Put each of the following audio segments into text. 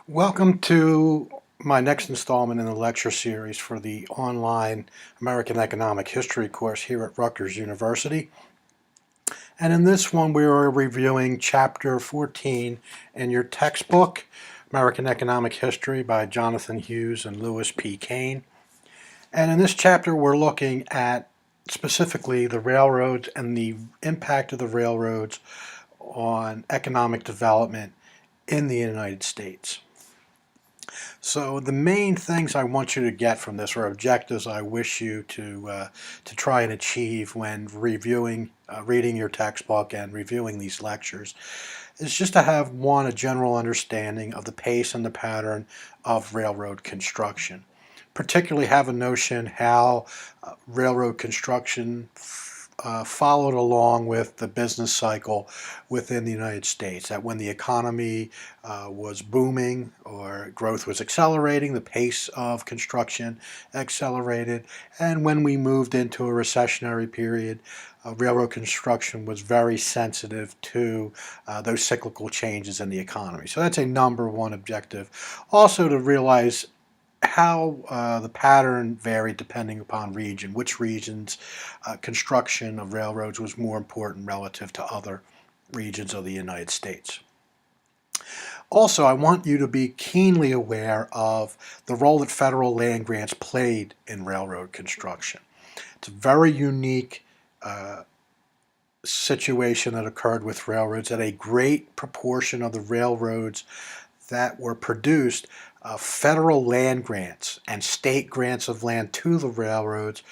Welcome to my next installment in the lecture series for the online American Economic History course here at Rutgers University. And in this one, we are reviewing Chapter 14 in your textbook, American Economic History by Jonathan Hughes and Lewis P. Kane. And in this chapter, we're looking at specifically the railroads and the impact of the railroads on economic development in the United States. So the main things I want you to get from this, or objectives I wish you to try and achieve when reviewing, reading your textbook and reviewing these lectures, is just to have, one, a general understanding of the pace and the pattern of railroad construction. Particularly have a notion how railroad construction followed along with the business cycle within the United States. That when the economy was booming or growth was accelerating, the pace of construction accelerated. And when we moved into a recessionary period, railroad construction was very sensitive to those cyclical changes in the economy. So that's a number one objective. Also to realize how the pattern varied depending upon region, which regions construction of railroads was more important relative to other regions of the United States. Also, I want you to be keenly aware of the role that federal land grants played in railroad construction. It's a very unique situation that occurred with railroads, that a great proportion of the railroads that were produced, federal land grants and state grants of land to the railroads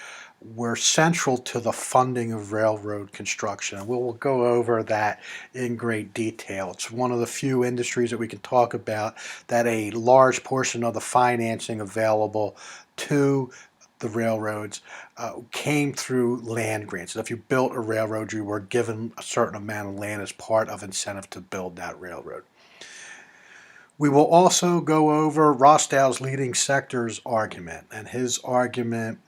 were central to the funding of railroad construction. And we'll go over that in great detail. It's one of the few industries that we can talk about that a large portion of the financing available to the railroads came through land grants. And if you built a railroad, you were given a certain amount of land as part of incentive to build that railroad. We will also go over Rostow's leading sectors argument and his argument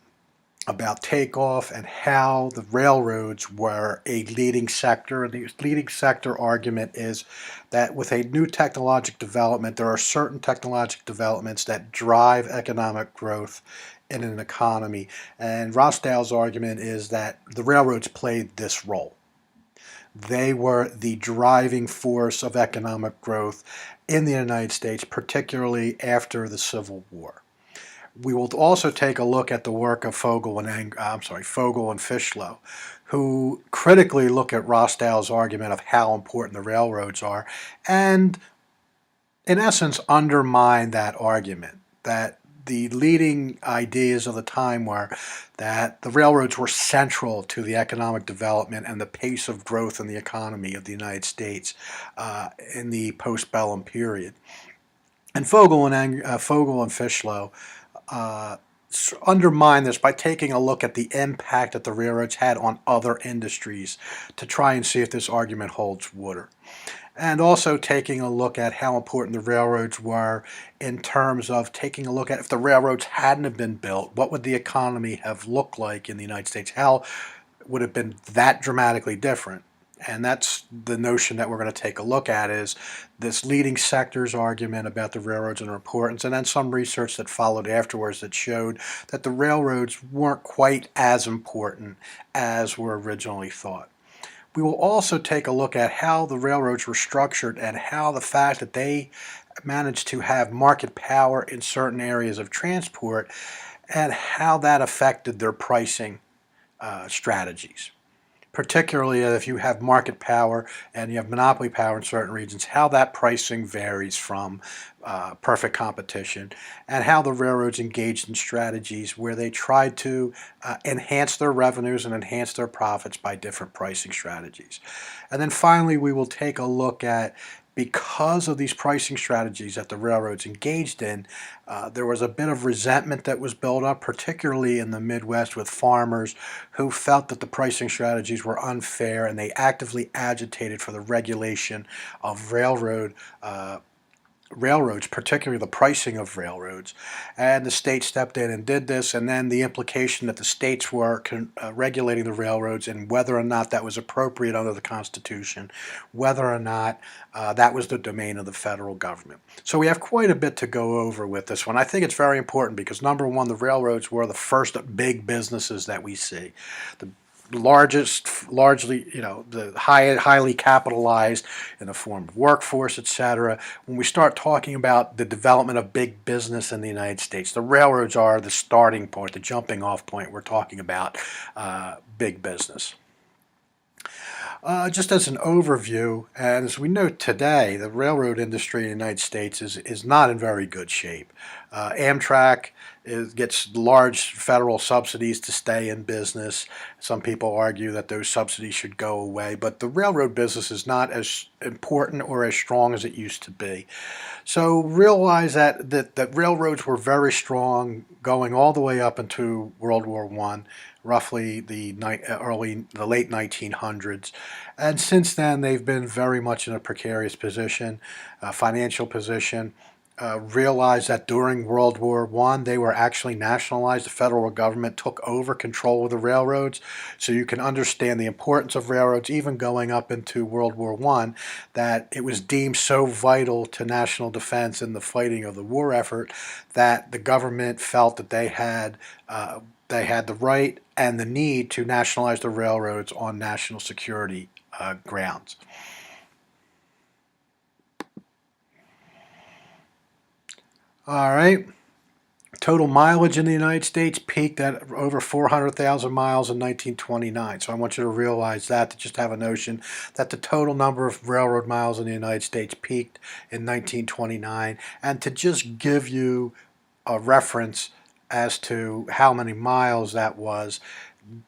about takeoff and how the railroads were a leading sector. And the leading sector argument is that with a new technological development, there are certain technological developments that drive economic growth in an economy. And Rostow's argument is that the railroads played this role. They were the driving force of economic growth in the United States, particularly after the Civil War. We will also take a look at the work of FOGEL and FISHLOW, who critically look at Rostow's argument of how important the railroads are, and in essence undermine that argument, that the leading ideas of the time were that the railroads were central to the economic development and the pace of growth in the economy of the United States in the postbellum period. And FOGEL and FISHLOW undermine this by taking a look at the impact that the railroads had on other industries to try and see if this argument holds water. And also taking a look at how important the railroads were in terms of taking a look at if the railroads hadn't have been built, what would the economy have looked like in the United States? How would it have been that dramatically different? And that's the notion that we're going to take a look at, is this leading sectors argument about the railroads and their importance, and then some research that followed afterwards that showed that the railroads weren't quite as important as were originally thought. We will also take a look at how the railroads were structured and how the fact that they managed to have market power in certain areas of transport and how that affected their pricing strategies. Particularly if you have market power and you have monopoly power in certain regions, how that pricing varies from perfect competition, and how the railroads engaged in strategies where they tried to enhance their revenues and enhance their profits by different pricing strategies. And then finally, we will take a look at, because of these pricing strategies that the railroads engaged in, there was a bit of resentment that was built up, particularly in the Midwest, with farmers who felt that the pricing strategies were unfair, and they actively agitated for the regulation of railroad railroads, particularly the pricing of railroads. And the state stepped in and did this, and then the implication that the states were regulating the railroads and whether or not that was appropriate under the Constitution, whether or not that was the domain of the federal government. So we have quite a bit to go over with this one. I think it's very important because, number one, the railroads were the first big businesses that we see. The largely, the highly capitalized in the form of workforce, etc. When we start talking about the development of big business in the United States, the railroads are the starting point, the jumping off point. We're talking about big business. Just as an overview, and as we know today, the railroad industry in the United States is not in very good shape. Amtrak gets large federal subsidies to stay in business. Some people argue that those subsidies should go away, but the railroad business is not as important or as strong as it used to be. So realize that railroads were very strong going all the way up into World War I, roughly the late 1900s. And since then, they've been very much in a precarious position, financial position. Realized that during World War I, they were actually nationalized. The federal government took over control of the railroads. So you can understand the importance of railroads, even going up into World War I, that it was deemed so vital to national defense and the fighting of the war effort that the government felt that they had the right and the need to nationalize the railroads on national security grounds. All right. Total mileage in the United States peaked at over 400,000 miles in 1929. So I want you to realize that, to just have a notion that the total number of railroad miles in the United States peaked in 1929. And to just give you a reference as to how many miles that was,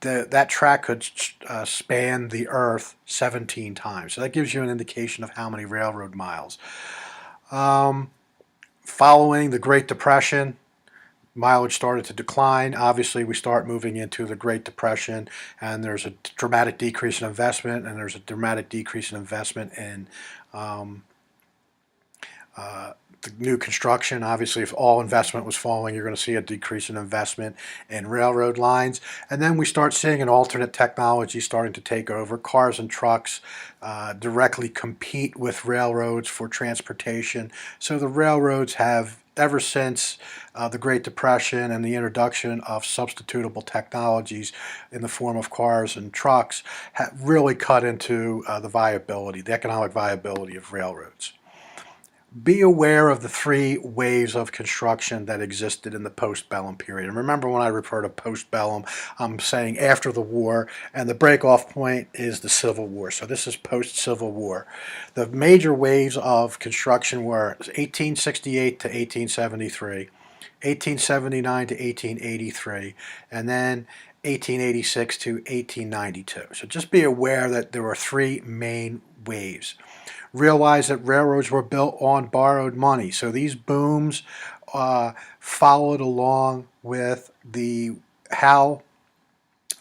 that track could span the earth 17 times. So that gives you an indication of how many railroad miles. Following the Great Depression, mileage started to decline. Obviously, we start moving into the Great Depression, and there's a dramatic decrease in investment, and there's a dramatic decrease in investment in the new construction. Obviously, if all investment was falling, you're going to see a decrease in investment in railroad lines. And then we start seeing an alternate technology starting to take over. Cars and trucks directly compete with railroads for transportation. So the railroads have, ever since the Great Depression and the introduction of substitutable technologies in the form of cars and trucks, have really cut into the economic viability of railroads. Be aware of the three waves of construction that existed in the postbellum period. And remember, when I refer to postbellum, I'm saying after the war, and the break-off point is the Civil War. So this is post-Civil War. The major waves of construction were 1868 to 1873, 1879 to 1883, and then 1886 to 1892. So just be aware that there were three main waves. Realize that railroads were built on borrowed money. So these booms followed along with how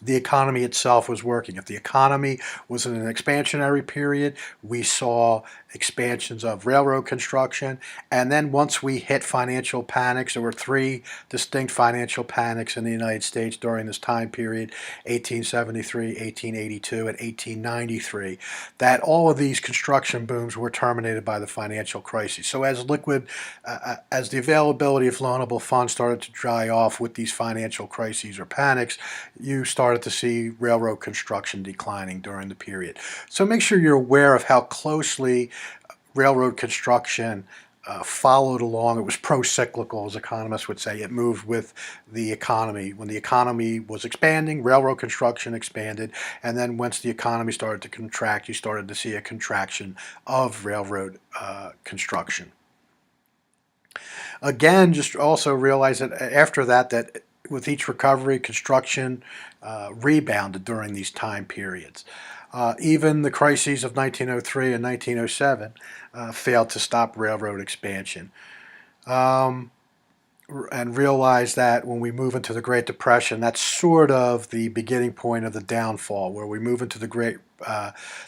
the economy itself was working. If the economy was in an expansionary period, we saw expansions of railroad construction. And then once we hit financial panics, there were three distinct financial panics in the United States during this time period, 1873, 1882, and 1893, that all of these construction booms were terminated by the financial crisis. So as the availability of loanable funds started to dry off with these financial crises or panics, you started to see railroad construction declining during the period. So make sure you're aware of how closely railroad construction followed along. It was pro-cyclical, as economists would say. It moved with the economy. When the economy was expanding, railroad construction expanded, and then once the economy started to contract, you started to see a contraction of railroad construction. Again, just also realize that after that with each recovery, construction rebounded during these time periods. Even the crises of 1903 and 1907 failed to stop railroad expansion. And realize that when we move into the Great Depression, that's sort of the beginning point of the downfall, where we move into the Great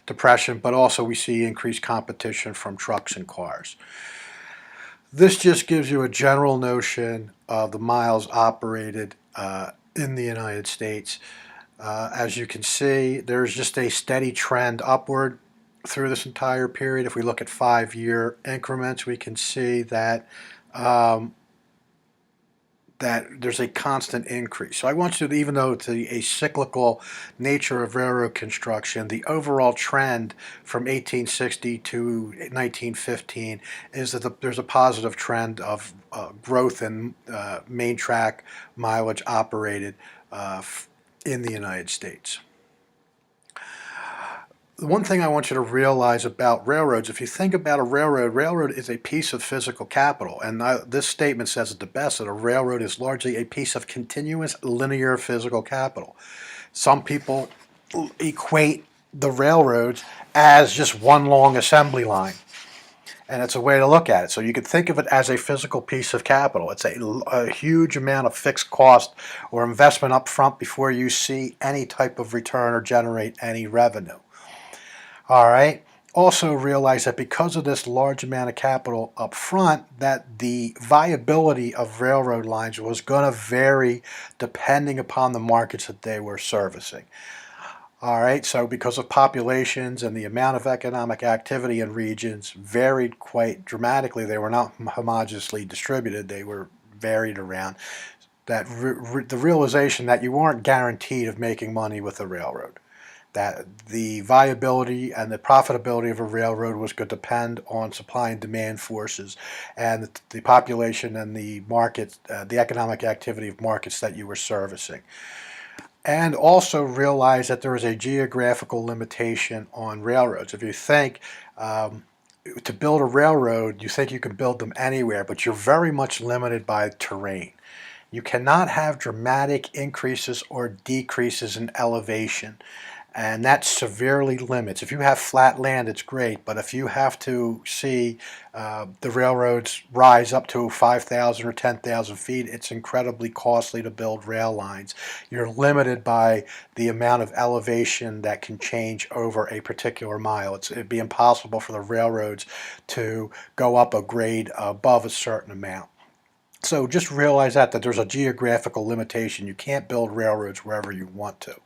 Depression, but also we see increased competition from trucks and cars. This just gives you a general notion of the miles operated in the United States. As you can see, there's just a steady trend upward through this entire period. If we look at 5-year increments, we can see that that there's a constant increase. So I want you to, even though it's a cyclical nature of railroad construction, the overall trend from 1860 to 1915 is that there's a positive trend of growth in main track mileage operated in the United States. The one thing I want you to realize about railroads, if you think about a railroad is a piece of physical capital. And this statement says it the best, that a railroad is largely a piece of continuous linear physical capital. Some people equate the railroads as just one long assembly line. And it's a way to look at it. So you could think of it as a physical piece of capital. It's a huge amount of fixed cost or investment up front before you see any type of return or generate any revenue. All right. Also realize that because of this large amount of capital up front, that the viability of railroad lines was going to vary depending upon the markets that they were servicing. All right, so because of populations and the amount of economic activity in regions varied quite dramatically, they were not homogeneously distributed, they were varied around, that the realization that you weren't guaranteed of making money with a railroad. That the viability and the profitability of a railroad was going to depend on supply and demand forces and the population and the market, the economic activity of markets that you were servicing. And also realize that there is a geographical limitation on railroads. If you think to build a railroad, you think you can build them anywhere, but you're very much limited by terrain. You cannot have dramatic increases or decreases in elevation. And that severely limits. If you have flat land, it's great, but if you have to see the railroads rise up to 5,000 or 10,000 feet, it's incredibly costly to build rail lines. You're limited by the amount of elevation that can change over a particular mile. It'd be impossible for the railroads to go up a grade above a certain amount. So just realize that there's a geographical limitation. You can't build railroads wherever you want to.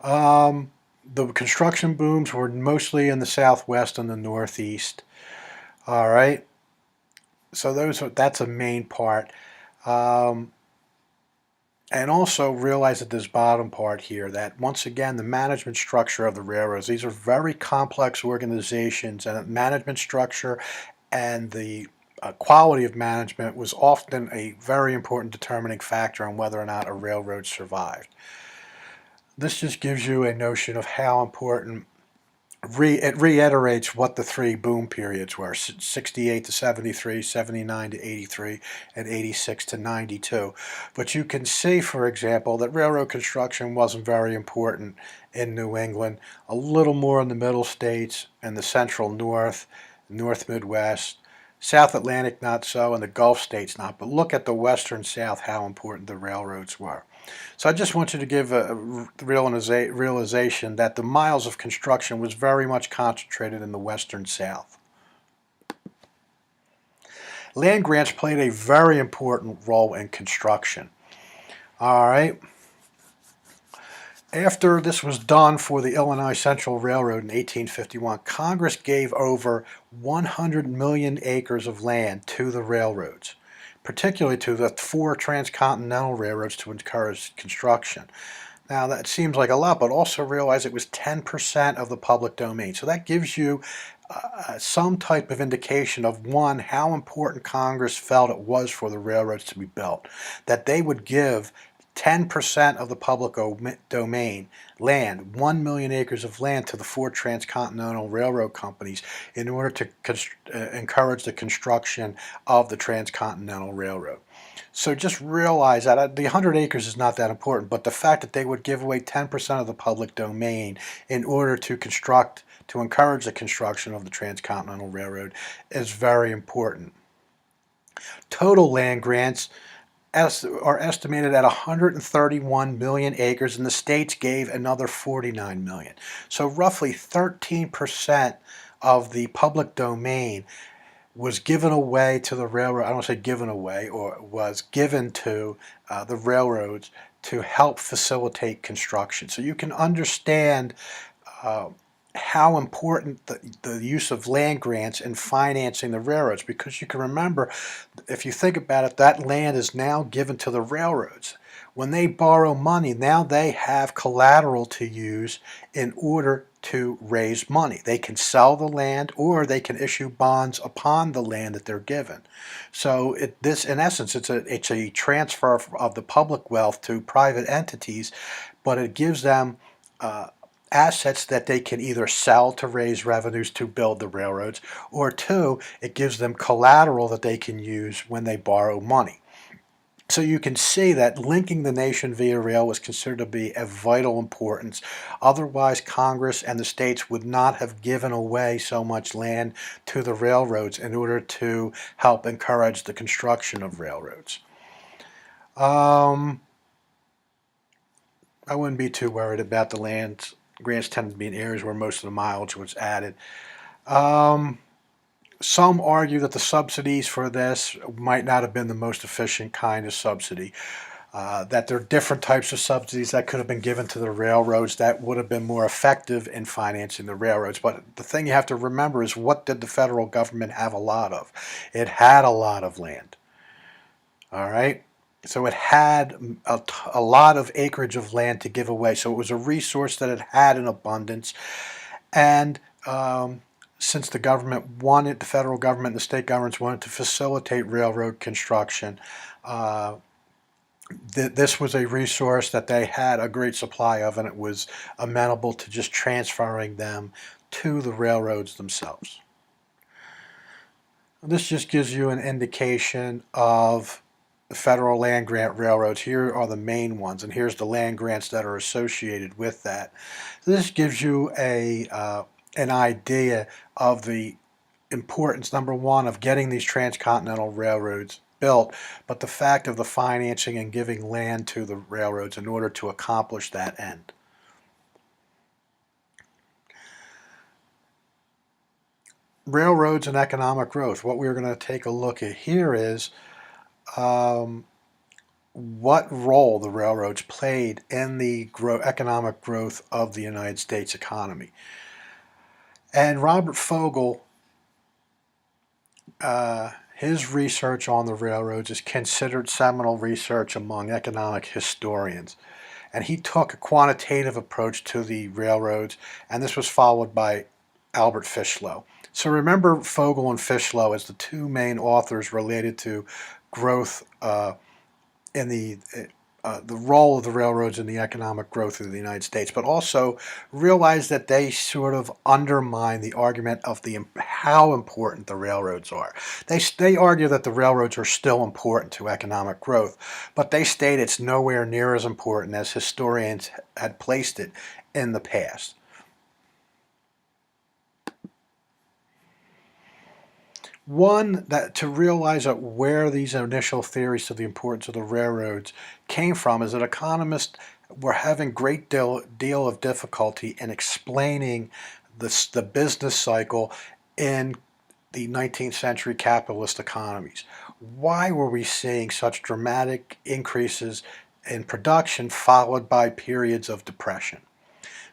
The construction booms were mostly in the Southwest and the Northeast. All right, so that's a main part. And also realize that this bottom part here, that once again, the management structure of the railroads, these are very complex organizations, and management structure and the quality of management was often a very important determining factor on whether or not a railroad survived. This just gives you a notion of how important, it reiterates what the three boom periods were, 68 to 73, 79 to 83, and 86 to 92. But you can see, for example, that railroad construction wasn't very important in New England, a little more in the middle states and the central north, north Midwest, South Atlantic not so, and the Gulf states not. But look at the western South, how important the railroads were. So I just want you to give a realization that the miles of construction was very much concentrated in the western South. Land grants played a very important role in construction. All right. After this was done for the Illinois Central Railroad in 1851, Congress gave over 100 million acres of land to the railroads, particularly to the 4 transcontinental railroads to encourage construction. Now that seems like a lot, but also realize it was 10% of the public domain. So that gives you some type of indication of, one, how important Congress felt it was for the railroads to be built, that they would give 10% of the public domain land, 1 million acres of land, to the 4 transcontinental railroad companies in order to encourage the construction of the transcontinental railroad. So just realize that the 100 acres is not that important, but the fact that they would give away 10% of the public domain in order to encourage the construction of the transcontinental railroad is very important. Total land grants are estimated at 131 million acres, and the states gave another 49 million. So roughly 13% of the public domain was given away to the railroad. I don't say given away, or was given to the railroads to help facilitate construction. So you can understand uh, how important the use of land grants in financing the railroads, because you can remember, if you think about it, that land is now given to the railroads. When they borrow money, now they have collateral to use in order to raise money. They can sell the land, or they can issue bonds upon the land that they're given. So this, in essence, it's a transfer of the public wealth to private entities, but it gives them assets that they can either sell to raise revenues to build the railroads, or two, it gives them collateral that they can use when they borrow money. So you can see that linking the nation via rail was considered to be of vital importance. Otherwise, Congress and the states would not have given away so much land to the railroads in order to help encourage the construction of railroads. I wouldn't be too worried about the land grants. Tend to be in areas where most of the mileage was added. Some argue that the subsidies for this might not have been the most efficient kind of subsidy, that there are different types of subsidies that could have been given to the railroads that would have been more effective in financing the railroads. But the thing you have to remember is, what did the federal government have a lot of? It had a lot of land. All right? So it had a lot of acreage of land to give away. So it was a resource that it had in abundance. And since the government wanted, the federal government and the state governments wanted to facilitate railroad construction, this was a resource that they had a great supply of, and it was amenable to just transferring them to the railroads themselves. This just gives you an indication of the federal land grant railroads. Here are the main ones, and here's the land grants that are associated with that. This gives you an idea of the importance, number one, of getting these transcontinental railroads built, but the fact of the financing and giving land to the railroads in order to accomplish that end. Railroads and economic growth. What we're going to take a look at here is what role the railroads played in the economic growth of the United States economy. And Robert FOGEL, his research on the railroads is considered seminal research among economic historians. And he took a quantitative approach to the railroads, and this was followed by Albert FISHLOW. So remember FOGEL and FISHLOW as the two main authors related to growth in the role of the railroads in the economic growth of the United States, but also realize that they sort of undermine the argument of how important the railroads are. They argue that the railroads are still important to economic growth, but they state it's nowhere near as important as historians had placed it in the past. One, that to realize that where these initial theories of the importance of the railroads came from is that economists were having great deal of difficulty in explaining the business cycle in the 19th century capitalist economies. Why were we seeing such dramatic increases in production followed by periods of depression?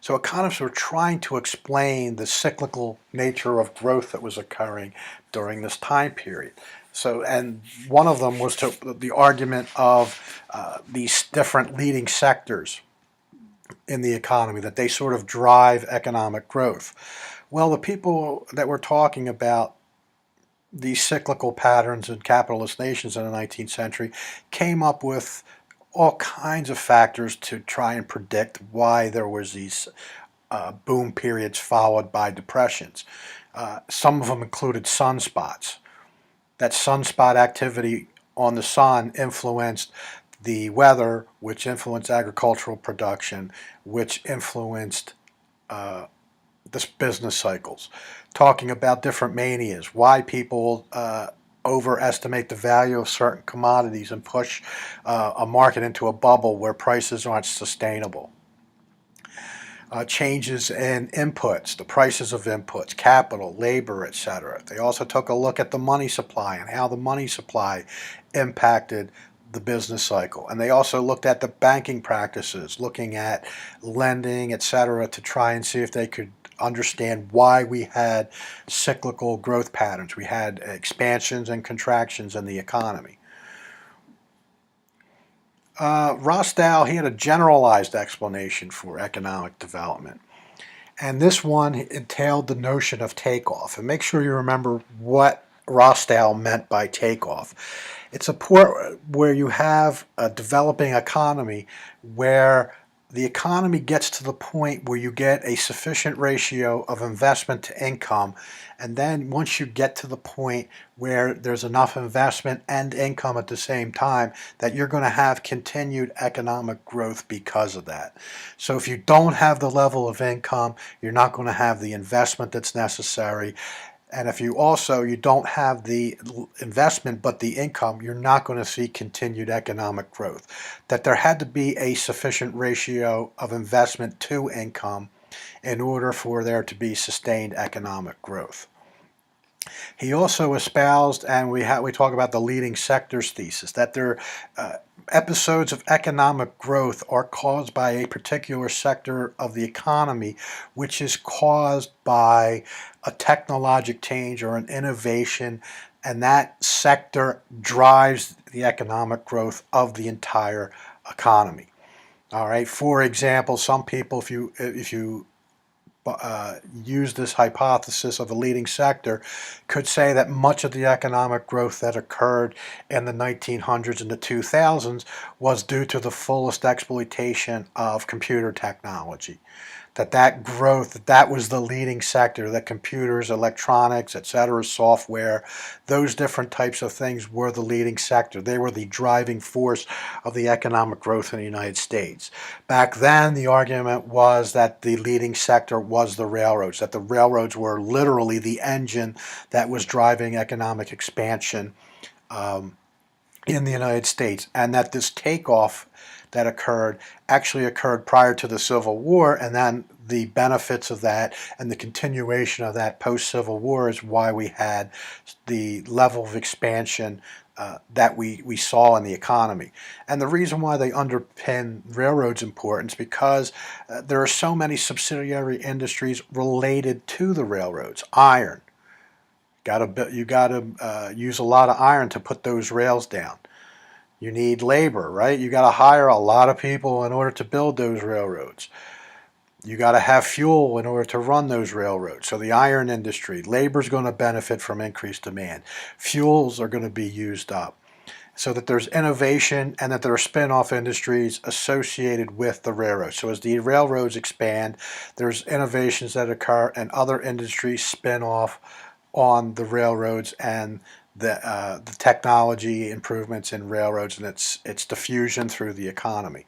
So economists were trying to explain the cyclical nature of growth that was occurring during this time period. So, and one of them was the argument of these different leading sectors in the economy, that they sort of drive economic growth. Well, the people that were talking about these cyclical patterns in capitalist nations in the 19th century came up with all kinds of factors to try and predict why there was these boom periods followed by depressions. Some of them included sunspots. That sunspot activity on the sun influenced the weather, which influenced agricultural production, which influenced this business cycles. Talking about different manias, why people overestimate the value of certain commodities and push a market into a bubble where prices aren't sustainable. changes in inputs, the prices of inputs, capital, labor, etc. They also took a look at the money supply and how the money supply impacted the business cycle. And they also looked at the banking practices, looking at lending, etc., to try and see if they could understand why we had cyclical growth patterns. We had expansions and contractions in the economy. ROSTOW, he had a generalized explanation for economic development. And this one entailed the notion of takeoff. And make sure you remember what ROSTOW meant by takeoff. It's a port where you have a developing economy where the economy gets to the point where you get a sufficient ratio of investment to income, and then once you get to the point where there's enough investment and income at the same time, that you're going to have continued economic growth because of that. So if you don't have the level of income, you're not going to have the investment that's necessary. And if you don't have the investment but the income, you're not going to see continued economic growth. That there had to be a sufficient ratio of investment to income in order for there to be sustained economic growth. He also espoused, and we talk about the leading sectors thesis, that there episodes of economic growth are caused by a particular sector of the economy, which is caused by a technologic change or an innovation, and that sector drives the economic growth of the entire economy. All right. For example, some people, if you use this hypothesis of a leading sector, could say that much of the economic growth that occurred in the 1900s and the 2000s was due to the fullest exploitation of computer technology. That growth, that was the leading sector, that computers, electronics, etc., software, those different types of things were the leading sector. They were the driving force of the economic growth in the United States. Back then, the argument was that the leading sector was the railroads, that the railroads were literally the engine that was driving economic expansion in the United States, and that this takeoff that actually occurred prior to the Civil War, and then the benefits of that and the continuation of that post-Civil War is why we had the level of expansion that we saw in the economy. And the reason why they underpin railroads' importance because there are so many subsidiary industries related to the railroads. Iron. You got to use a lot of iron to put those rails down. You need labor, right? You got to hire a lot of people in order to build those railroads. You got to have fuel in order to run those railroads. So the iron industry, labor is going to benefit from increased demand. Fuels are going to be used up. So that there's innovation and that there are spin-off industries associated with the railroads. So as the railroads expand, there's innovations that occur and other industries spin off on the railroads and the technology improvements in railroads and its diffusion through the economy.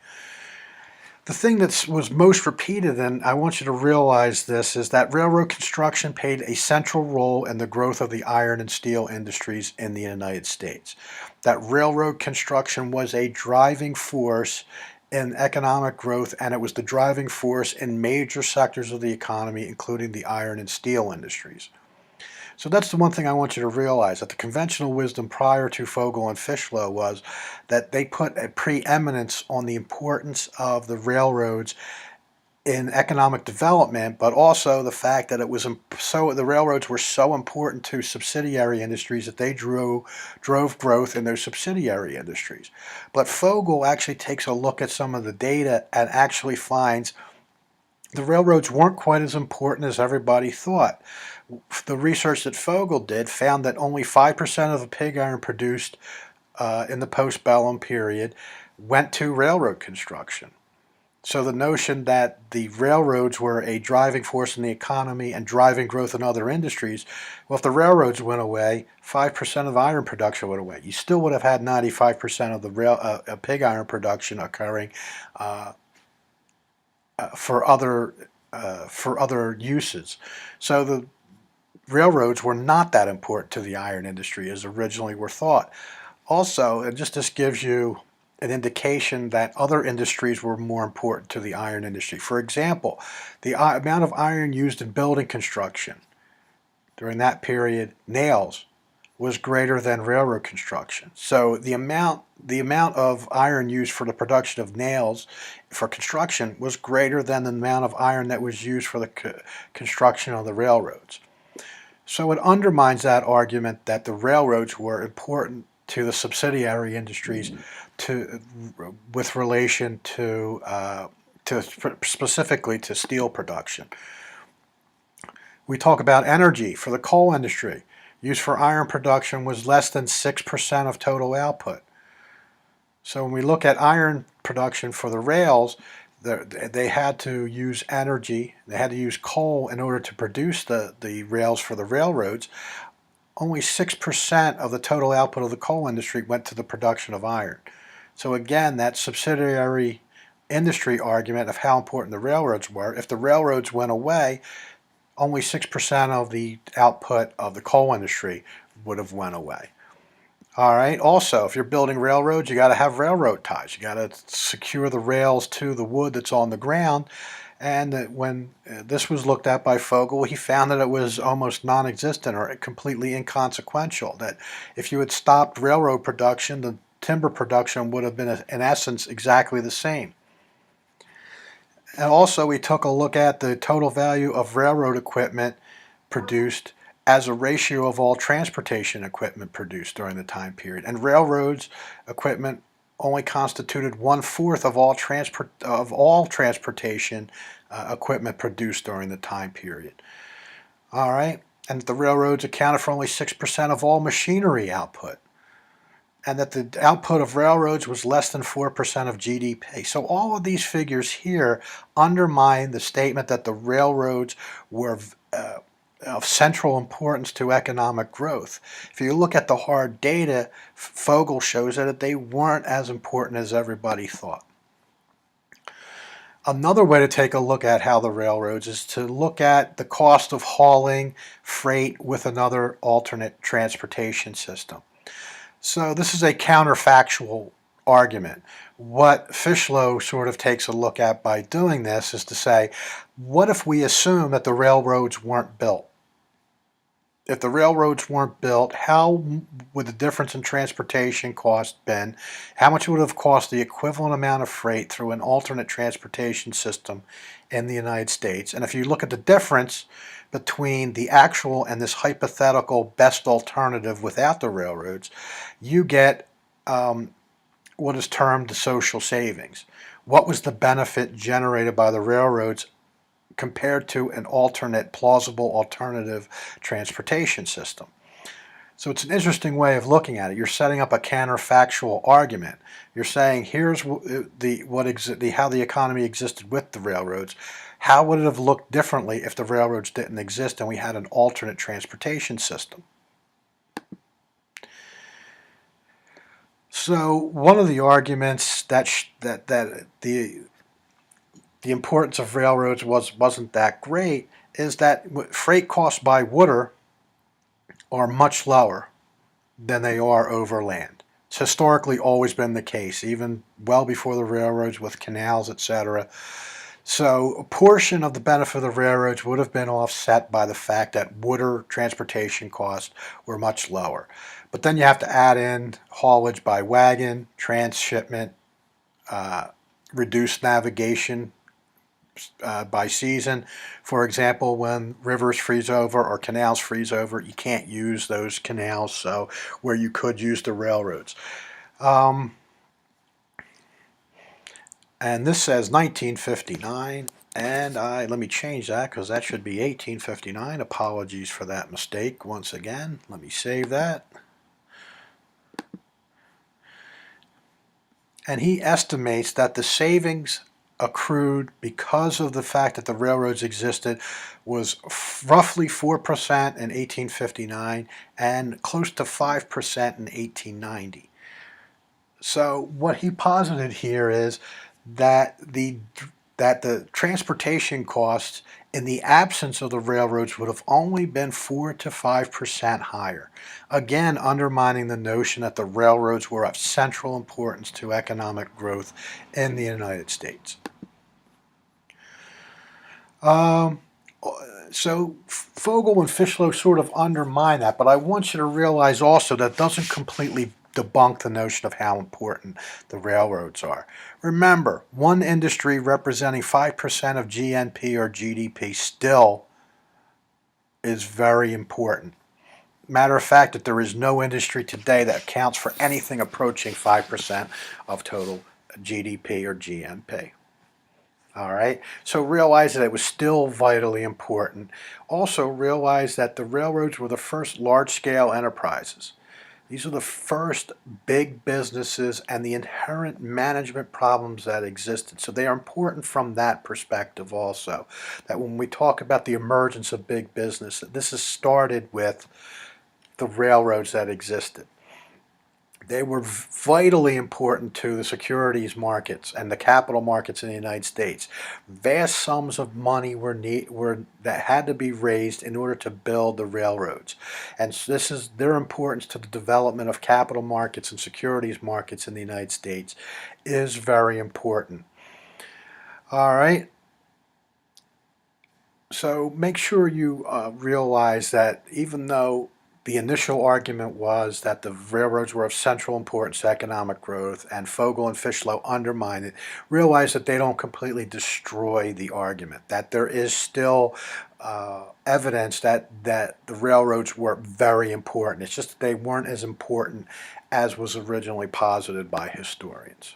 The thing that was most repeated, and I want you to realize this, is that railroad construction played a central role in the growth of the iron and steel industries in the United States. That railroad construction was a driving force in economic growth, and it was the driving force in major sectors of the economy, including the iron and steel industries. So that's the one thing I want you to realize, that the conventional wisdom prior to FOGEL and FISHLOW was that they put a preeminence on the importance of the railroads in economic development, but also the fact that the railroads were so important to subsidiary industries that they drove growth in those subsidiary industries. But FOGEL actually takes a look at some of the data and actually finds the railroads weren't quite as important as everybody thought. The research that FOGEL did found that only 5% of the pig iron produced in the postbellum period went to railroad construction. So the notion that the railroads were a driving force in the economy and driving growth in other industries, well, if the railroads went away, 5% of iron production went away. You still would have had 95% of the pig iron production occurring for other uses. So the railroads were not that important to the iron industry as originally were thought. Also, and just this gives you an indication that other industries were more important to the iron industry. For example, the amount of iron used in building construction during that period, nails, was greater than railroad construction. So the amount of iron used for the production of nails for construction was greater than the amount of iron that was used for the construction of the railroads. So it undermines that argument that the railroads were important to the subsidiary industries with relation to specifically to steel production. We talk about energy for the coal industry. Use for iron production was less than 6% of total output. So when we look at iron production for the rails, they had to use energy, they had to use coal in order to produce the rails for the railroads. Only 6% of the total output of the coal industry went to the production of iron. So again, that subsidiary industry argument of how important the railroads were, if the railroads went away, only 6% of the output of the coal industry would have went away. All right, also, if you're building railroads, you got to have railroad ties. You got to secure the rails to the wood that's on the ground. And when this was looked at by FOGEL, he found that it was almost non-existent or completely inconsequential, that if you had stopped railroad production, the timber production would have been, in essence, exactly the same. And also, we took a look at the total value of railroad equipment produced as a ratio of all transportation equipment produced during the time period. And railroads equipment only constituted 1/4 of all transportation equipment produced during the time period. All right, and the railroads accounted for only 6% of all machinery output, and that the output of railroads was less than 4% of GDP. So all of these figures here undermine the statement that the railroads were of central importance to economic growth. If you look at the hard data, FOGEL shows that they weren't as important as everybody thought. Another way to take a look at how the railroads is to look at the cost of hauling freight with another alternate transportation system. So this is a counterfactual argument. What FISHLOW sort of takes a look at by doing this is to say, what if we assume that the railroads weren't built? If the railroads weren't built, how would the difference in transportation cost been? How much would it have cost the equivalent amount of freight through an alternate transportation system in the United States? And if you look at the difference between the actual and this hypothetical best alternative without the railroads, you get what is termed the social savings. What was the benefit generated by the railroads compared to an alternate, plausible alternative transportation system? So it's an interesting way of looking at it. You're setting up a counterfactual argument. You're saying here's how the economy existed with the railroads. How would it have looked differently if the railroads didn't exist and we had an alternate transportation system? So one of the arguments that the importance of railroads wasn't that great is that freight costs by water are much lower than they are over land. It's historically always been the case, even well before the railroads with canals, etc. So a portion of the benefit of the railroads would have been offset by the fact that water transportation costs were much lower. But then you have to add in haulage by wagon, transshipment, reduced navigation by season. For example, when rivers freeze over or canals freeze over, you can't use those canals, so where you could use the railroads. And this says 1959, and let me change that because that should be 1859. Apologies for that mistake once again. Let me save that. And he estimates that the savings accrued because of the fact that the railroads existed was roughly 4% in 1859 and close to 5% in 1890. So what he posited here is that the transportation costs in the absence of the railroads would have only been 4 to 5% higher, again undermining the notion that the railroads were of central importance to economic growth in the United States. So Fogel and FISHLOW sort of undermine that, but I want you to realize also that doesn't completely debunk the notion of how important the railroads are. Remember, one industry representing 5% of GNP or GDP still is very important. Matter of fact, that there is no industry today that accounts for anything approaching 5% of total GDP or GNP. All right, so realize that it was still vitally important. Also realize that the railroads were the first large-scale enterprises. These are the first big businesses and the inherent management problems that existed. So they are important from that perspective also. That when we talk about the emergence of big business, this is started with the railroads that existed. They were vitally important to the securities markets and the capital markets in the United States. Vast sums of money that had to be raised in order to build the railroads. And so this is their importance to the development of capital markets and securities markets in the United States is very important. All right. So make sure you realize that even though the initial argument was that the railroads were of central importance to economic growth, and Fogel and FISHLOW undermine it, realize that they don't completely destroy the argument, that there is still evidence that the railroads were very important. It's just that they weren't as important as was originally posited by historians.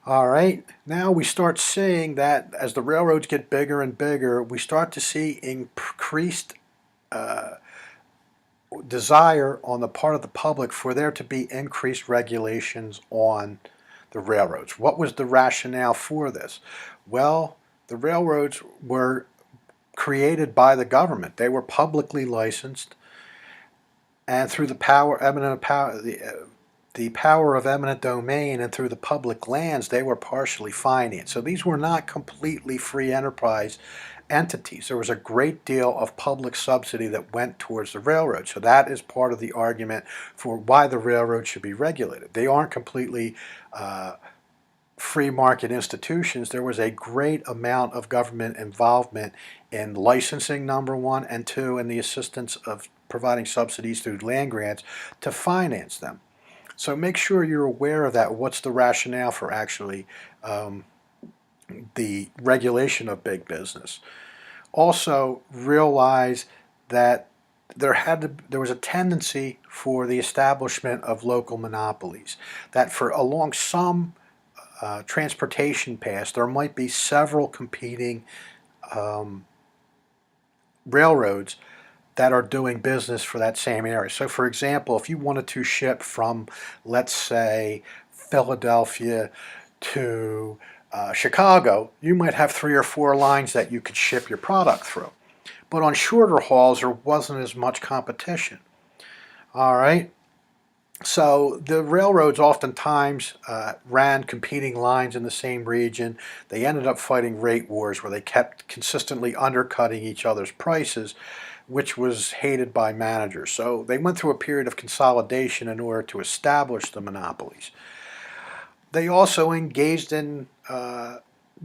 All right, now we start seeing that as the railroads get bigger and bigger, we start to see increased desire on the part of the public for there to be increased regulations on the railroads. What was the rationale for this? Well, the railroads were created by the government. They were publicly licensed, and through the power of eminent domain and through the public lands, they were partially financed. So these were not completely free enterprise entities. There was a great deal of public subsidy that went towards the railroad. So that is part of the argument for why the railroad should be regulated. They aren't completely free market institutions. There was a great amount of government involvement in licensing, number one, and two, in the assistance of providing subsidies through land grants to finance them. So make sure you're aware of that. What's the rationale for actually the regulation of big business? Also realize that there was a tendency for the establishment of local monopolies. That for along some transportation paths there might be several competing railroads that are doing business for that same area. So for example, if you wanted to ship from, let's say, Philadelphia to Chicago, you might have 3 or 4 lines that you could ship your product through. But on shorter hauls, there wasn't as much competition. All right. So the railroads oftentimes ran competing lines in the same region. They ended up fighting rate wars where they kept consistently undercutting each other's prices, which was hated by managers. So they went through a period of consolidation in order to establish the monopolies. They also engaged in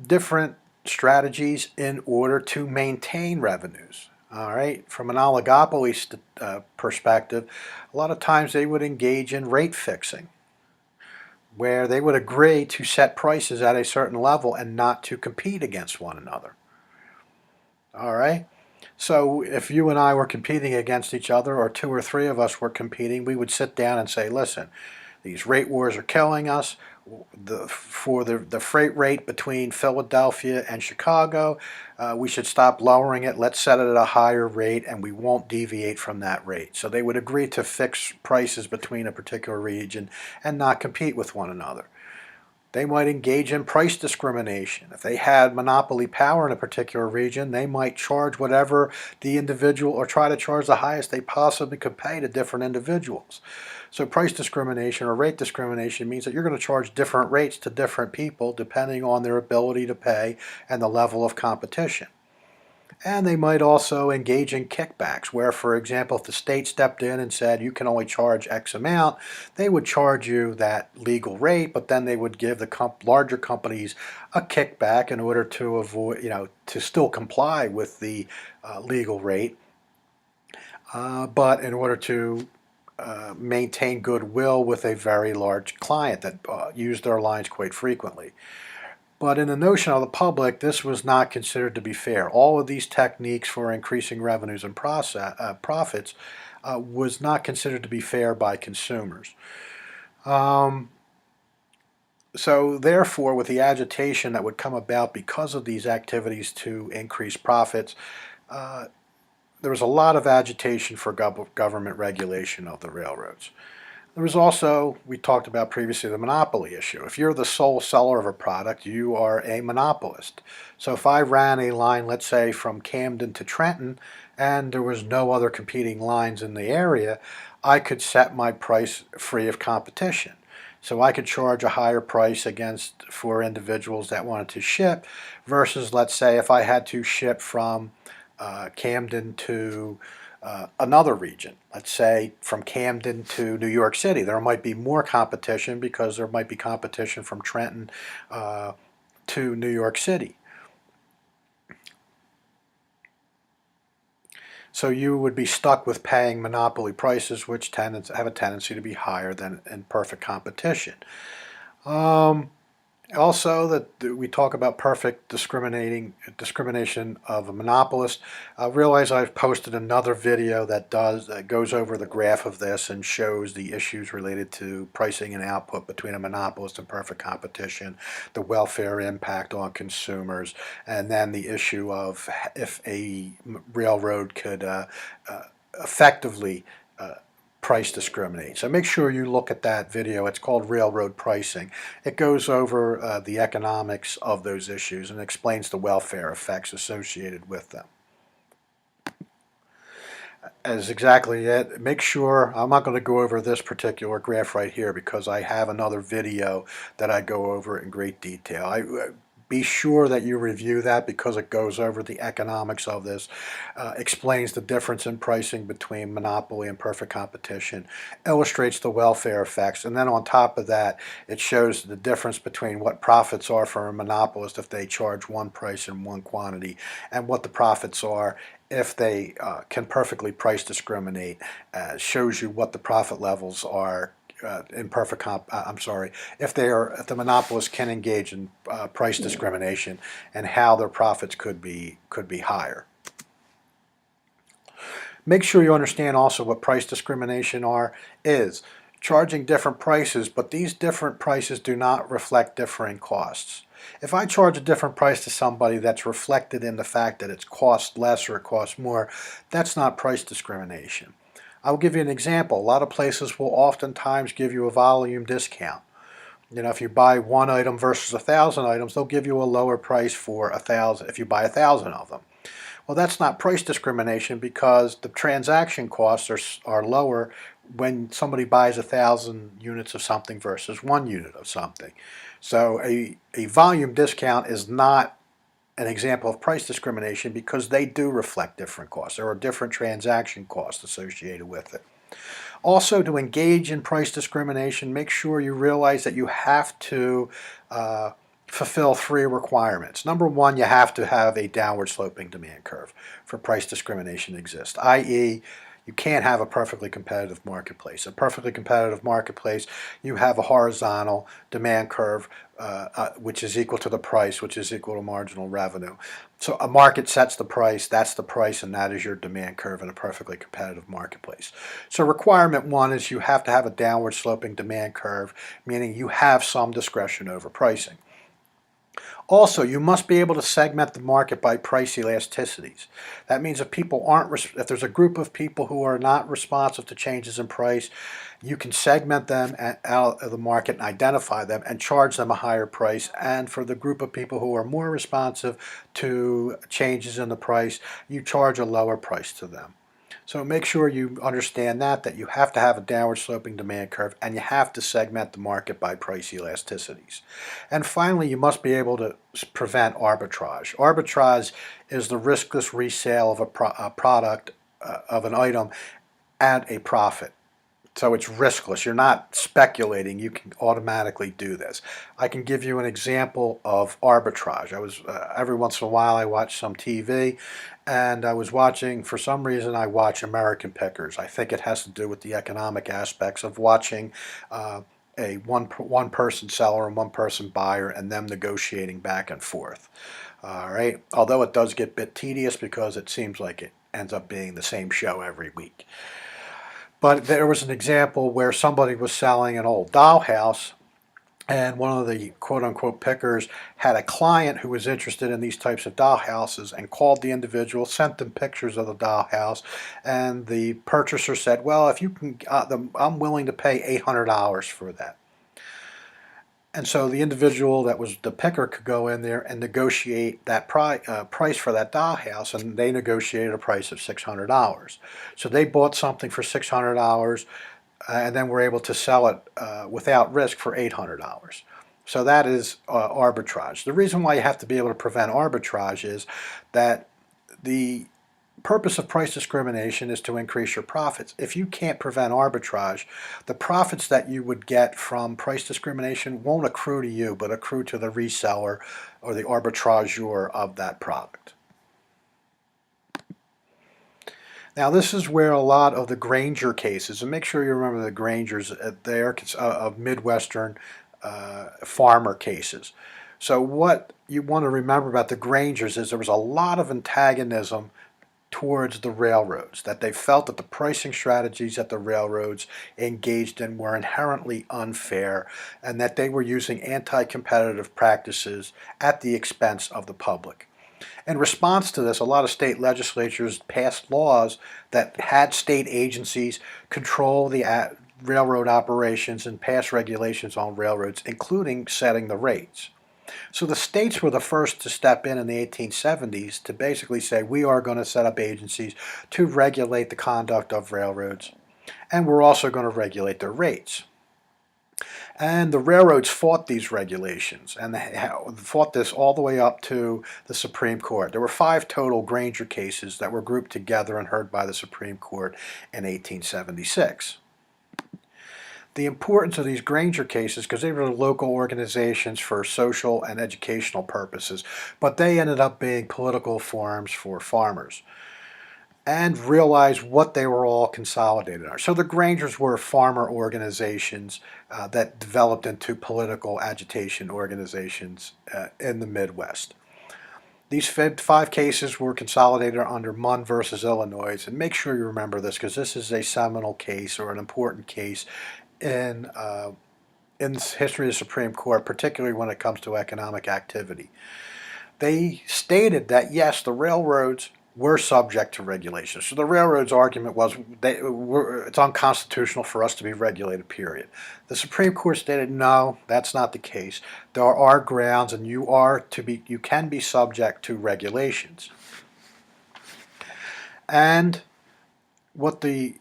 different strategies in order to maintain revenues. All right, from an oligopoly perspective, a lot of times they would engage in rate fixing, where they would agree to set prices at a certain level and not to compete against one another. All right, so if you and I were competing against each other, or 2 or 3 of us were competing, we would sit down and say, listen, these rate wars are killing us. For the freight rate between Philadelphia and Chicago, we should stop lowering it. Let's set it at a higher rate, and we won't deviate from that rate. So they would agree to fix prices between a particular region and not compete with one another. They might engage in price discrimination. If they had monopoly power in a particular region, they might charge whatever the individual, or try to charge the highest they possibly could pay to different individuals. So price discrimination or rate discrimination means that you're going to charge different rates to different people depending on their ability to pay and the level of competition. And they might also engage in kickbacks, where, for example, if the state stepped in and said you can only charge X amount, they would charge you that legal rate, but then they would give the larger companies a kickback in order to avoid, to still comply with the legal rate, but in order to maintain goodwill with a very large client that used their lines quite frequently. But in the notion of the public, this was not considered to be fair. All of these techniques for increasing revenues and profits was not considered to be fair by consumers. So therefore, with the agitation that would come about because of these activities to increase profits, there was a lot of agitation for government regulation of the railroads. There was also, we talked about previously, the monopoly issue. If you're the sole seller of a product, you are a monopolist. So if I ran a line, let's say from Camden to Trenton, and there was no other competing lines in the area, I could set my price free of competition. So I could charge a higher price for individuals that wanted to ship versus, let's say, if I had to ship from Camden to another region, let's say from Camden to New York City. There might be more competition because there might be competition from Trenton to New York City. So you would be stuck with paying monopoly prices, which have a tendency to be higher than in perfect competition. Also, that we talk about perfect discrimination of a monopolist. Realize I've posted another video that goes over the graph of this and shows the issues related to pricing and output between a monopolist and perfect competition, the welfare impact on consumers, and then the issue of if a railroad could effectively price discriminate. So make sure you look at that video. It's called Railroad Pricing. It goes over the economics of those issues and explains the welfare effects associated with them. As exactly it. Make sure, I'm not going to go over this particular graph right here because I have another video that I go over in great detail. Be sure that you review that because it goes over the economics of this, explains the difference in pricing between monopoly and perfect competition, illustrates the welfare effects, and then on top of that, it shows the difference between what profits are for a monopolist if they charge one price and one quantity, and what the profits are if they can perfectly price discriminate. Shows you what the profit levels are if the monopolist can engage in price discrimination and how their profits could be higher. Make sure you understand also what price discrimination is charging different prices, but these different prices do not reflect differing costs. If I charge a different price to somebody that's reflected in the fact that it's cost less or it costs more, that's not price discrimination. I'll give you an example. A lot of places will oftentimes give you a volume discount. If you buy one item versus 1,000 items, they'll give you a lower price for 1,000 if you buy 1,000 of them. Well, that's not price discrimination because the transaction costs are lower when somebody buys 1,000 units of something versus 1 unit of something. So a volume discount is not an example of price discrimination because they do reflect different costs. There are different transaction costs associated with it. Also, to engage in price discrimination, make sure you realize that you have to fulfill 3 requirements. Number 1, you have to have a downward sloping demand curve for price discrimination to exist, i.e., you can't have a perfectly competitive marketplace. A perfectly competitive marketplace, you have a horizontal demand curve which is equal to the price, which is equal to marginal revenue. So a market sets the price, that's the price, and that is your demand curve in a perfectly competitive marketplace. So requirement 1 is you have to have a downward sloping demand curve, meaning you have some discretion over pricing. Also, you must be able to segment the market by price elasticities. That means if there's a group of people who are not responsive to changes in price, you can segment them out of the market and identify them and charge them a higher price. And for the group of people who are more responsive to changes in the price, you charge a lower price to them. So make sure you understand that you have to have a downward sloping demand curve, and you have to segment the market by price elasticities. And finally, you must be able to prevent arbitrage. Arbitrage is the riskless resale of a product, of an item at a profit. So it's riskless. You're not speculating. You can automatically do this. I can give you an example of arbitrage. I was every once in a while I watch some TV, and I was watching, for some reason I watch American Pickers. I think it has to do with the economic aspects of watching a one person seller and one person buyer and them negotiating back and forth. All right. Although it does get a bit tedious because it seems like it ends up being the same show every week. But there was an example where somebody was selling an old dollhouse, and one of the quote-unquote pickers had a client who was interested in these types of dollhouses and called the individual, sent them pictures of the dollhouse, and the purchaser said, well, if you can, I'm willing to pay $800 for that. And so the individual that was the picker could go in there and negotiate that price for that dollhouse, and they negotiated a price of $600. So they bought something for $600, and then were able to sell it without risk for $800. So that is arbitrage. The reason why you have to be able to prevent arbitrage is that the purpose of price discrimination is to increase your profits. If you can't prevent arbitrage, the profits that you would get from price discrimination won't accrue to you, but accrue to the reseller or the arbitrageur of that product. Now this is where a lot of the Granger cases, and make sure you remember the Grangers, they're of Midwestern farmer cases. So what you want to remember about the Grangers is there was a lot of antagonism towards the railroads, that they felt that the pricing strategies that the railroads engaged in were inherently unfair, and that they were using anti-competitive practices at the expense of the public. In response to this, a lot of state legislatures passed laws that had state agencies control the railroad operations and pass regulations on railroads, including setting the rates. So the states were the first to step in the 1870s to basically say, we are going to set up agencies to regulate the conduct of railroads, and we're also going to regulate their rates. And the railroads fought these regulations, and they fought this all the way up to the Supreme Court. There were 5 total Granger cases that were grouped together and heard by the Supreme Court in 1876. The importance of these Granger cases, because they were local organizations for social and educational purposes, but they ended up being political forums for farmers, and realize what they were all consolidated on. So the Grangers were farmer organizations that developed into political agitation organizations in the Midwest. These 5 cases were consolidated under Munn versus Illinois, and make sure you remember this because this is a seminal case or an important case in the history of the Supreme Court, particularly when it comes to economic activity. They stated that yes, the railroads were subject to regulation. So the railroads' argument was it's unconstitutional for us to be regulated, period. The Supreme Court stated no, that's not the case. There are grounds, and you can be subject to regulations. And what the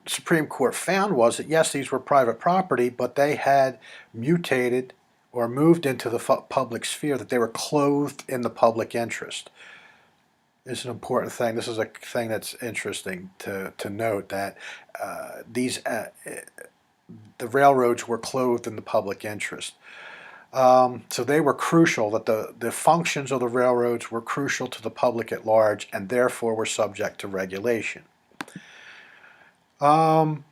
Supreme Court found was that yes, these were private property, but they had mutated or moved into the public sphere, that they were clothed in the public interest. This is an important thing. This is a thing that's interesting to note, that the railroads were clothed in the public interest. So they were crucial, that the functions of the railroads were crucial to the public at large, and therefore were subject to regulation. Under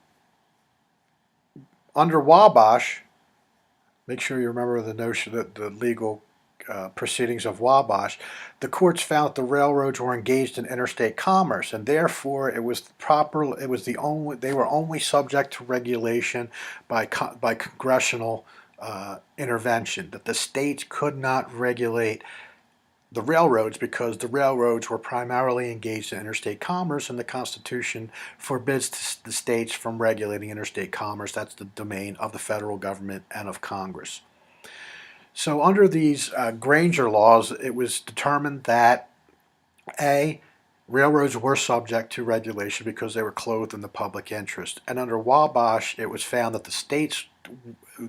WABASH, make sure you remember the notion that the legal proceedings of WABASH, the courts found that the railroads were engaged in interstate commerce, and therefore they were only subject to regulation by congressional intervention, that the states could not regulate the railroads because the railroads were primarily engaged in interstate commerce, and the Constitution forbids the states from regulating interstate commerce. That's the domain of the federal government and of Congress. So under these Granger laws, it was determined that A, Railroads were subject to regulation because they were clothed in the public interest. And under WABASH, it was found that the states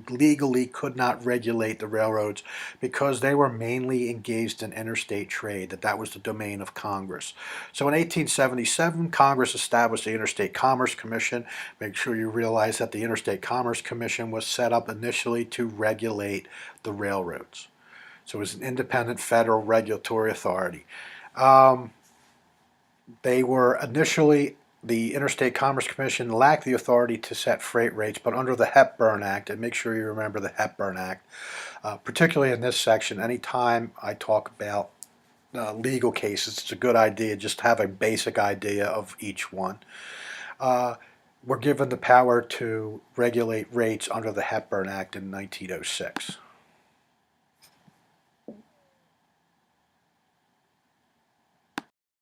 legally could not regulate the railroads because they were mainly engaged in interstate trade, that was the domain of Congress. So in 1877, Congress established the Interstate Commerce Commission. Make sure you realize that the Interstate Commerce Commission was set up initially to regulate the railroads. So it was an independent federal regulatory authority. They were initially, the Interstate Commerce Commission lacked the authority to set freight rates, but under the Hepburn Act, and make sure you remember the Hepburn Act, particularly in this section, anytime I talk about legal cases, it's a good idea just to have a basic idea of each one. We're given the power to regulate rates under the Hepburn Act in 1906.